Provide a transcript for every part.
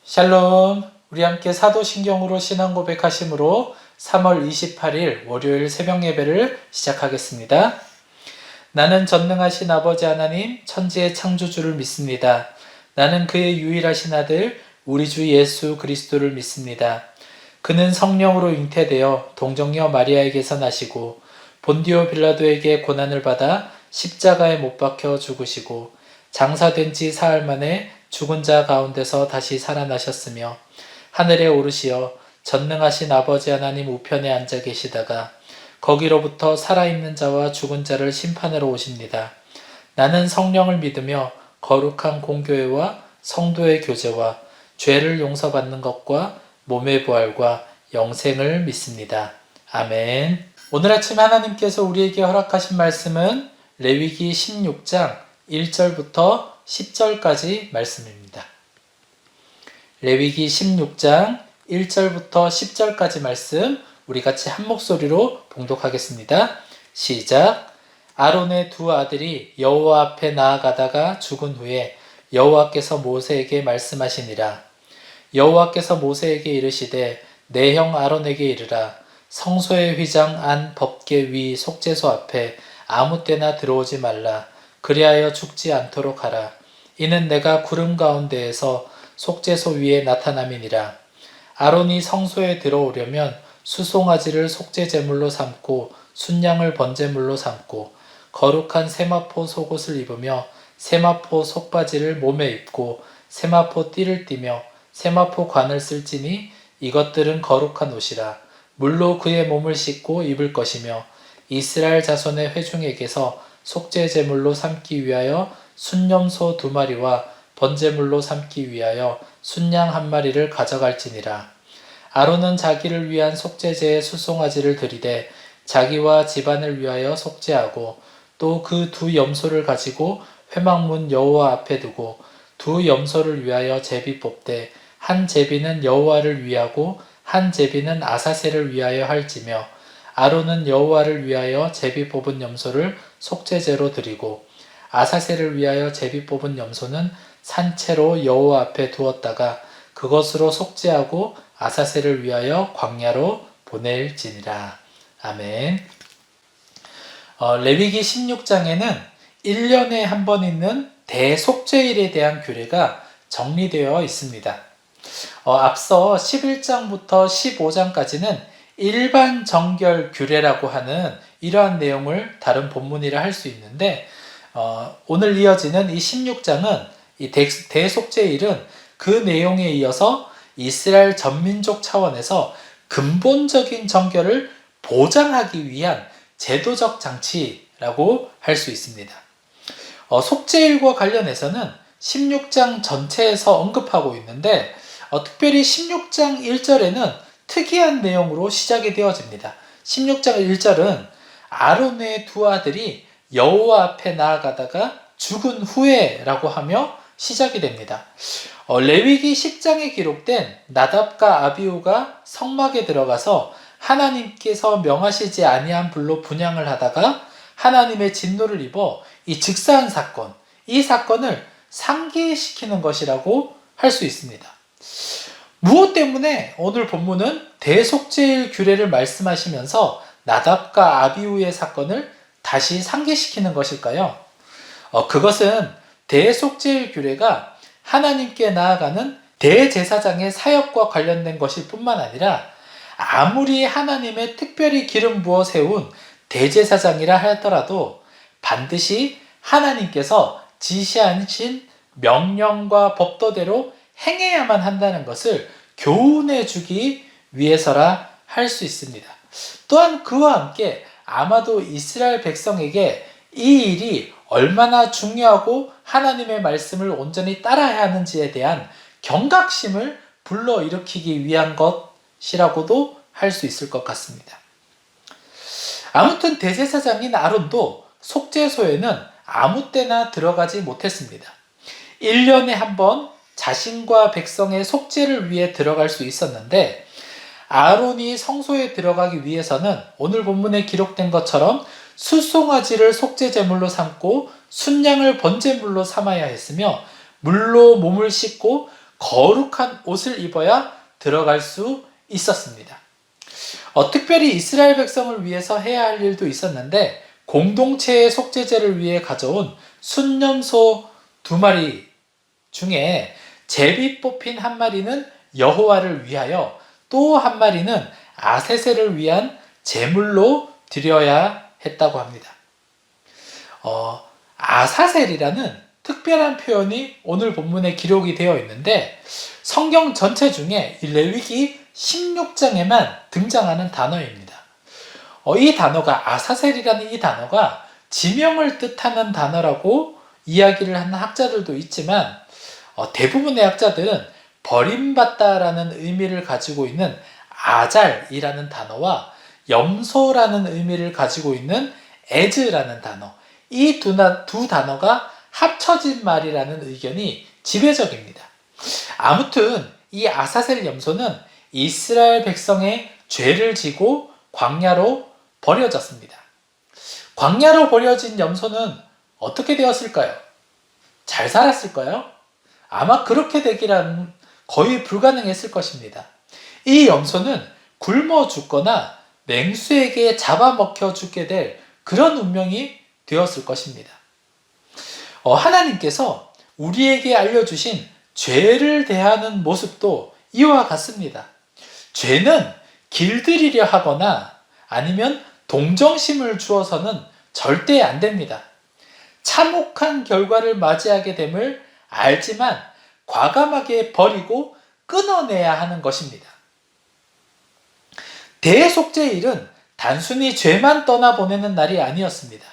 샬롬, 우리 함께 사도신경으로 신앙 고백하심으로 3월 28일 월요일 새벽 예배를 시작하겠습니다. 나는 전능하신 아버지 하나님, 천지의 창조주를 믿습니다. 나는 그의 유일하신 아들, 우리 주 예수 그리스도를 믿습니다. 그는 성령으로 잉태되어 동정녀 마리아에게서 나시고 본디오 빌라도에게 고난을 받아 십자가에 못 박혀 죽으시고 장사된 지 사흘 만에 죽은 자 가운데서 다시 살아나셨으며 하늘에 오르시어 전능하신 아버지 하나님 우편에 앉아 계시다가 거기로부터 살아있는 자와 죽은 자를 심판하러 오십니다. 나는 성령을 믿으며 거룩한 공교회와 성도의 교제와 죄를 용서받는 것과 몸의 부활과 영생을 믿습니다. 아멘. 오늘 아침 하나님께서 우리에게 허락하신 말씀은 레위기 16장 1절부터 10절까지 말씀입니다. 레위기 16장 1절부터 10절까지 말씀 우리 같이 한 목소리로 봉독하겠습니다. 시작. 아론의 두 아들이 여호와 앞에 나아가다가 죽은 후에 여호와께서 모세에게 말씀하시니라. 여호와께서 모세에게 이르시되 내 형 아론에게 이르라. 성소의 휘장 안 법궤 위 속죄소 앞에 아무 때나 들어오지 말라. 그리하여 죽지 않도록 하라. 이는 내가 구름 가운데에서 속죄소 위에 나타남이니라. 아론이 성소에 들어오려면 수송아지를 속죄제물로 삼고 순양을 번제물로 삼고 거룩한 세마포 속옷을 입으며 세마포 속바지를 몸에 입고 세마포 띠를 띠며 세마포 관을 쓸지니 이것들은 거룩한 옷이라. 물로 그의 몸을 씻고 입을 것이며 이스라엘 자손의 회중에게서 속죄제물로 삼기 위하여 순염소 2마리와 번제물로 삼기 위하여 순양 1마리를 가져갈지니라. 아론은 자기를 위한 속죄제의 수송아지를 들이되 자기와 집안을 위하여 속죄하고 또 그 2 염소를 가지고 회막문 여호와 앞에 두고 2 염소를 위하여 제비 뽑되 한 제비는 여호와를 위하고 한 제비는 아사셀을 위하여 할지며 아론은 여호와를 위하여 제비 뽑은 염소를 속죄제로 드리고 아사셀을 위하여 제비 뽑은 염소는 산채로 여호와 앞에 두었다가 그것으로 속죄하고 아사셀을 위하여 광야로 보낼지니라. 아멘. 레위기 16장에는 1년에 한 번 있는 대속죄일에 대한 규례가 정리되어 있습니다. 앞서 11장부터 15장까지는 일반 정결 규례라고 하는 이러한 내용을 다룬 본문이라 할 수 있는데 오늘 이어지는 이 16장은 이 대속죄일은 그 내용에 이어서 이스라엘 전민족 차원에서 근본적인 정결을 보장하기 위한 제도적 장치라고 할 수 있습니다. 속죄일과 관련해서는 16장 전체에서 언급하고 있는데 특별히 16장 1절에는 특이한 내용으로 시작이 되어집니다. 16장 1절은 아론의 2 아들이 여호와 앞에 나아가다가 죽은 후에 라고 하며 시작이 됩니다. 레위기 10장에 기록된 나답과 아비후가 성막에 들어가서 하나님께서 명하시지 아니한 불로 분향을 하다가 하나님의 진노를 입어 이 즉사한 사건, 이 사건을 상기시키는 것이라고 할 수 있습니다. 무엇 때문에 오늘 본문은 대속죄일 규례를 말씀하시면서 나답과 아비후의 사건을 다시 상기시키는 것일까요? 그것은 대속죄일 규례가 하나님께 나아가는 대제사장의 사역과 관련된 것일 뿐만 아니라 아무리 하나님의 특별히 기름 부어 세운 대제사장이라 하더라도 반드시 하나님께서 지시하신 명령과 법도대로 행해야만 한다는 것을 교훈해 주기 위해서라 할 수 있습니다. 또한 그와 함께 아마도 이스라엘 백성에게 이 일이 얼마나 중요하고 하나님의 말씀을 온전히 따라야 하는지에 대한 경각심을 불러일으키기 위한 것이라고도 할 수 있을 것 같습니다. 아무튼 대제사장인 아론도 속죄소에는 아무 때나 들어가지 못했습니다. 1년에 한 번 자신과 백성의 속죄를 위해 들어갈 수 있었는데 아론이 성소에 들어가기 위해서는 오늘 본문에 기록된 것처럼 수송아지를 속죄제물로 삼고 순양을 번제물로 삼아야 했으며 물로 몸을 씻고 거룩한 옷을 입어야 들어갈 수 있었습니다. 특별히 이스라엘 백성을 위해서 해야 할 일도 있었는데 공동체의 속죄제를 위해 가져온 순염소 2마리 중에 제비 뽑힌 1마리는 여호와를 위하여 또 1마리는 아세셀을 위한 제물로 드려야 했다고 합니다. 아사셀이라는 특별한 표현이 오늘 본문에 기록이 되어 있는데 성경 전체 중에 레위기 16장에만 등장하는 단어입니다. 이 단어가 아사셀이라는 이 단어가 지명을 뜻하는 단어라고 이야기를 하는 학자들도 있지만 대부분의 학자들은 버림받다라는 의미를 가지고 있는 아잘이라는 단어와 염소라는 의미를 가지고 있는 에즈라는 단어, 이 두 단어가 합쳐진 말이라는 의견이 지배적입니다. 아무튼 이 아사셀 염소는 이스라엘 백성의 죄를 지고 광야로 버려졌습니다. 광야로 버려진 염소는 어떻게 되었을까요? 잘 살았을까요? 아마 그렇게 되기란 거의 불가능했을 것입니다. 이 염소는 굶어 죽거나 맹수에게 잡아먹혀 죽게 될 그런 운명이 되었을 것입니다. 하나님께서 우리에게 알려주신 죄를 대하는 모습도 이와 같습니다. 죄는 길들이려 하거나 아니면 동정심을 주어서는 절대 안 됩니다. 참혹한 결과를 맞이하게 됨을 알지만 과감하게 버리고 끊어내야 하는 것입니다. 대속죄일은 단순히 죄만 떠나보내는 날이 아니었습니다.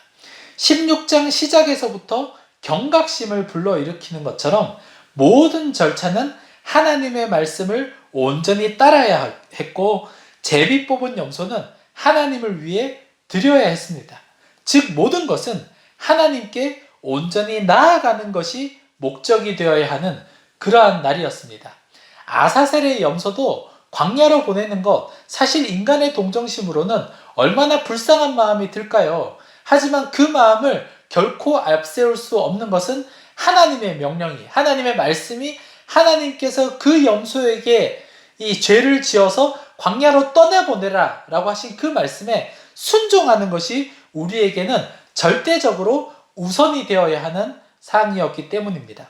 16장 시작에서부터 경각심을 불러일으키는 것처럼 모든 절차는 하나님의 말씀을 온전히 따라야 했고 제비 뽑은 염소는 하나님을 위해 드려야 했습니다. 즉 모든 것은 하나님께 온전히 나아가는 것이 목적이 되어야 하는 그러한 날이었습니다. 아사셀의 염소도 광야로 보내는 것, 사실 인간의 동정심으로는 얼마나 불쌍한 마음이 들까요? 하지만 그 마음을 결코 앞세울 수 없는 것은 하나님의 명령이, 하나님의 말씀이 하나님께서 그 염소에게 이 죄를 지어서 광야로 떠내보내라 라고 하신 그 말씀에 순종하는 것이 우리에게는 절대적으로 우선이 되어야 하는 사항이었기 때문입니다.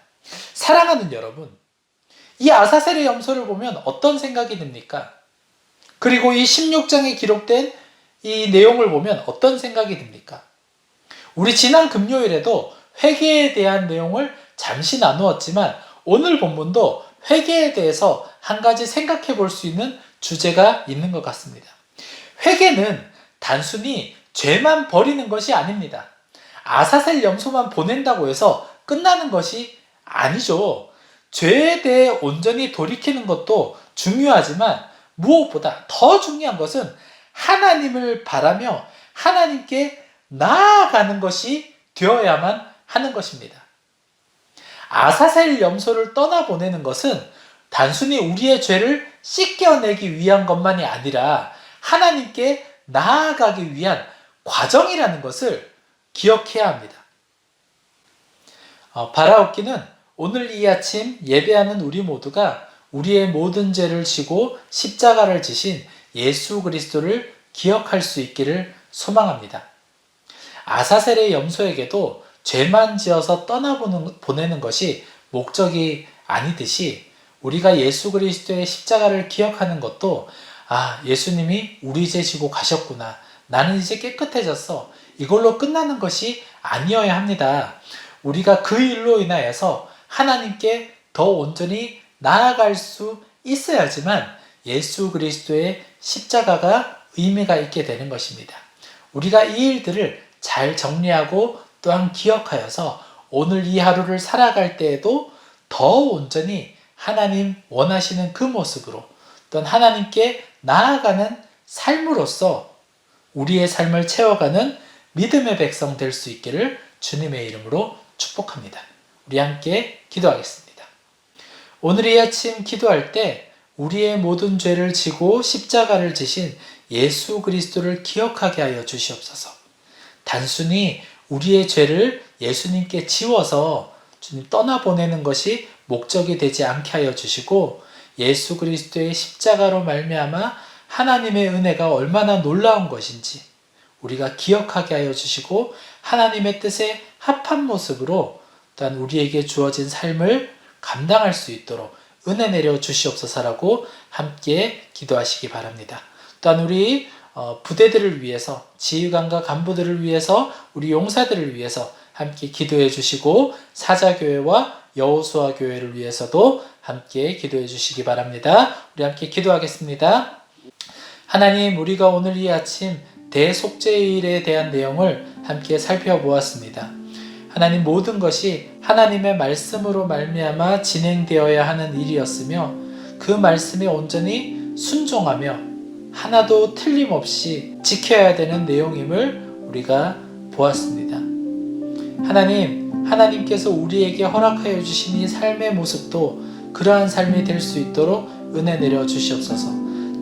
사랑하는 여러분, 이 아사셀의 염소를 보면 어떤 생각이 듭니까? 그리고 이 16장에 기록된 이 내용을 보면 어떤 생각이 듭니까? 우리 지난 금요일에도 회개에 대한 내용을 잠시 나누었지만 오늘 본문도 회개에 대해서 한 가지 생각해 볼 수 있는 주제가 있는 것 같습니다. 회개는 단순히 죄만 버리는 것이 아닙니다. 아사셀 염소만 보낸다고 해서 끝나는 것이 아니죠. 죄에 대해 온전히 돌이키는 것도 중요하지만 무엇보다 더 중요한 것은 하나님을 바라며 하나님께 나아가는 것이 되어야만 하는 것입니다. 아사셀 염소를 떠나보내는 것은 단순히 우리의 죄를 씻겨내기 위한 것만이 아니라 하나님께 나아가기 위한 과정이라는 것을 기억해야 합니다. 바라옵기는 오늘 이 아침 예배하는 우리 모두가 우리의 모든 죄를 지고 십자가를 지신 예수 그리스도를 기억할 수 있기를 소망합니다. 아사셀의 염소에게도 죄만 지어서 떠나보내는 것이 목적이 아니듯이 우리가 예수 그리스도의 십자가를 기억하는 것도 예수님이 우리 죄 지고 가셨구나. 나는 이제 깨끗해졌어. 이걸로 끝나는 것이 아니어야 합니다. 우리가 그 일로 인하여서 하나님께 더 온전히 나아갈 수 있어야지만 예수 그리스도의 십자가가 의미가 있게 되는 것입니다. 우리가 이 일들을 잘 정리하고 또한 기억하여서 오늘 이 하루를 살아갈 때에도 더 온전히 하나님 원하시는 그 모습으로 또한 하나님께 나아가는 삶으로서 우리의 삶을 채워가는 믿음의 백성 될 수 있기를 주님의 이름으로 축복합니다. 우리 함께 기도하겠습니다. 오늘 이 아침 기도할 때 우리의 모든 죄를 지고 십자가를 지신 예수 그리스도를 기억하게 하여 주시옵소서. 단순히 우리의 죄를 예수님께 지워서 주님 떠나보내는 것이 목적이 되지 않게 하여 주시고 예수 그리스도의 십자가로 말미암아 하나님의 은혜가 얼마나 놀라운 것인지 우리가 기억하게 하여 주시고 하나님의 뜻에 합한 모습으로 또한 우리에게 주어진 삶을 감당할 수 있도록 은혜 내려 주시옵소서라고 함께 기도하시기 바랍니다. 또한 우리 부대들을 위해서, 지휘관과 간부들을 위해서, 우리 용사들을 위해서 함께 기도해 주시고 사자교회와 여호수아 교회를 위해서도 함께 기도해 주시기 바랍니다. 우리 함께 기도하겠습니다. 하나님, 우리가 오늘 이 아침 대속죄일에 대한 내용을 함께 살펴보았습니다. 하나님, 모든 것이 하나님의 말씀으로 말미암아 진행되어야 하는 일이었으며 그 말씀에 온전히 순종하며 하나도 틀림없이 지켜야 되는 내용임을 우리가 보았습니다. 하나님께서 우리에게 허락하여 주신 이 삶의 모습도 그러한 삶이 될 수 있도록 은혜 내려 주시옵소서.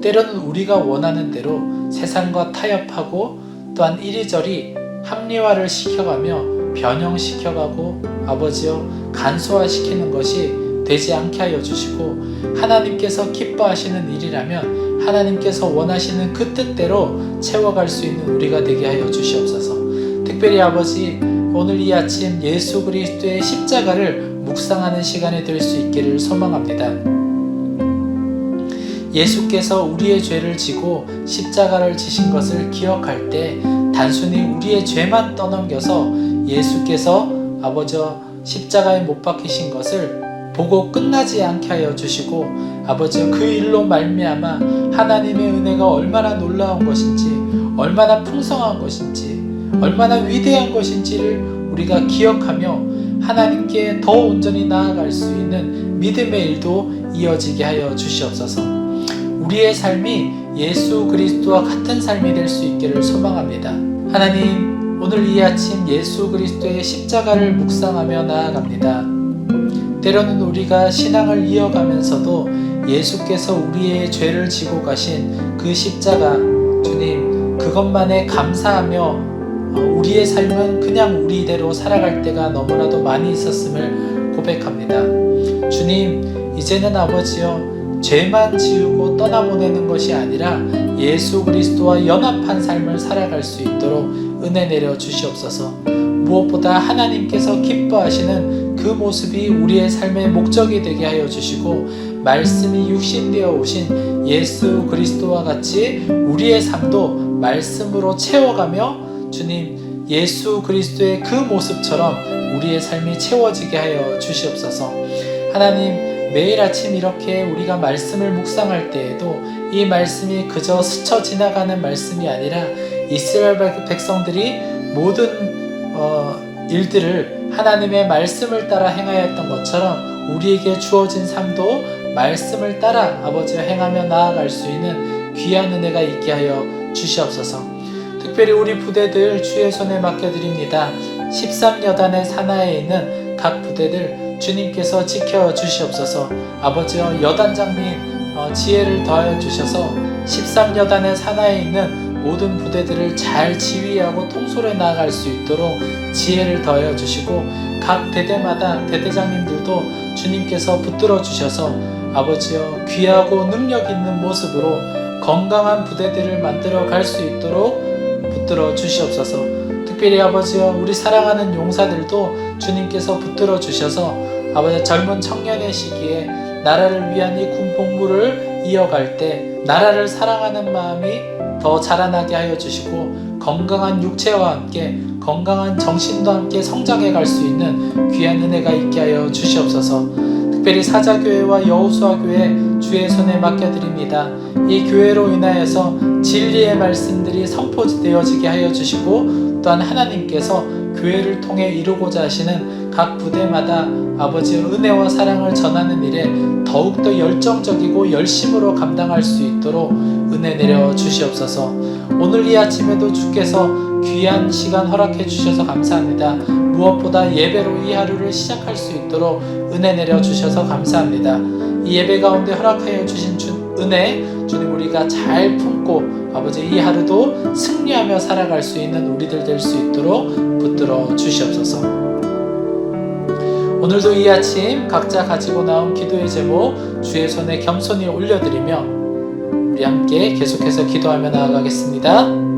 때로는 우리가 원하는 대로 세상과 타협하고 또한 이리저리 합리화를 시켜가며 변형시켜가고 아버지여 간소화시키는 것이 되지 않게 하여 주시고 하나님께서 기뻐하시는 일이라면 하나님께서 원하시는 그 뜻대로 채워갈 수 있는 우리가 되게 하여 주시옵소서. 특별히 아버지, 오늘 이 아침 예수 그리스도의 십자가를 묵상하는 시간이 될 수 있기를 소망합니다. 예수께서 우리의 죄를 지고 십자가를 지신 것을 기억할 때 단순히 우리의 죄만 떠넘겨서 예수께서 아버지여 십자가에 못 박히신 것을 보고 끝나지 않게 하여 주시고 아버지여 그 일로 말미암아 하나님의 은혜가 얼마나 놀라운 것인지, 얼마나 풍성한 것인지, 얼마나 위대한 것인지를 우리가 기억하며 하나님께 더 온전히 나아갈 수 있는 믿음의 일도 이어지게 하여 주시옵소서. 우리의 삶이 예수 그리스도와 같은 삶이 될 수 있기를 소망합니다. 하나님, 오늘 이 아침 예수 그리스도의 십자가를 묵상하며 나아갑니다. 때로는 우리가 신앙을 이어가면서도 예수께서 우리의 죄를 지고 가신 그 십자가, 주님, 그것만에 감사하며 우리의 삶은 그냥 우리대로 살아갈 때가 너무나도 많이 있었음을 고백합니다. 주님, 이제는 아버지여 죄만 지우고 떠나보내는 것이 아니라 예수 그리스도와 연합한 삶을 살아갈 수 있도록 은혜 내려 주시옵소서. 무엇보다 하나님께서 기뻐하시는 그 모습이 우리의 삶의 목적이 되게 하여 주시고 말씀이 육신되어 오신 예수 그리스도와 같이 우리의 삶도 말씀으로 채워가며 주님, 예수 그리스도의 그 모습처럼 우리의 삶이 채워지게 하여 주시옵소서. 하나님, 매일 아침 이렇게 우리가 말씀을 묵상할 때에도 이 말씀이 그저 스쳐 지나가는 말씀이 아니라 이스라엘 백성들이 모든 일들을 하나님의 말씀을 따라 행하였던 것처럼 우리에게 주어진 삶도 말씀을 따라 아버지와 행하며 나아갈 수 있는 귀한 은혜가 있게 하여 주시옵소서. 특별히 우리 부대들 주의 손에 맡겨드립니다. 13여단의 산하에 있는 각 부대들 주님께서 지켜주시옵소서. 아버지여, 여단장님 지혜를 더하여 주셔서 13여단의 산하에 있는 모든 부대들을 잘 지휘하고 통솔해 나아갈 수 있도록 지혜를 더하여 주시고 각 대대마다 대대장님들도 주님께서 붙들어 주셔서 아버지여, 귀하고 능력 있는 모습으로 건강한 부대들을 만들어 갈 수 있도록 붙들어 주시옵소서. 특별히 아버지여, 우리 사랑하는 용사들도 주님께서 붙들어 주셔서 아버지, 젊은 청년의 시기에 나라를 위한 이 군 복무를 이어갈 때 나라를 사랑하는 마음이 더 자라나게 하여 주시고 건강한 육체와 함께 건강한 정신도 함께 성장해 갈 수 있는 귀한 은혜가 있게 하여 주시옵소서. 특별히 사자교회와 여호수아교회 주의 손에 맡겨드립니다. 이 교회로 인하여서 진리의 말씀들이 선포되어지게 하여 주시고 또한 하나님께서 교회를 통해 이루고자 하시는 각 부대마다 아버지의 은혜와 사랑을 전하는 일에 더욱더 열정적이고 열심으로 감당할 수 있도록 은혜 내려 주시옵소서. 오늘 이 아침에도 주께서 귀한 시간 허락해 주셔서 감사합니다. 무엇보다 예배로 이 하루를 시작할 수 있도록 은혜 내려 주셔서 감사합니다. 이 예배 가운데 허락하여 주신 은혜, 주님, 우리가 잘 품고 아버지 이 하루도 승리하며 살아갈 수 있는 우리들 될 수 있도록 붙들어 주시옵소서. 오늘도 이 아침 각자 가지고 나온 기도의 제목 주의 손에 겸손히 올려드리며 우리 함께 계속해서 기도하며 나아가겠습니다.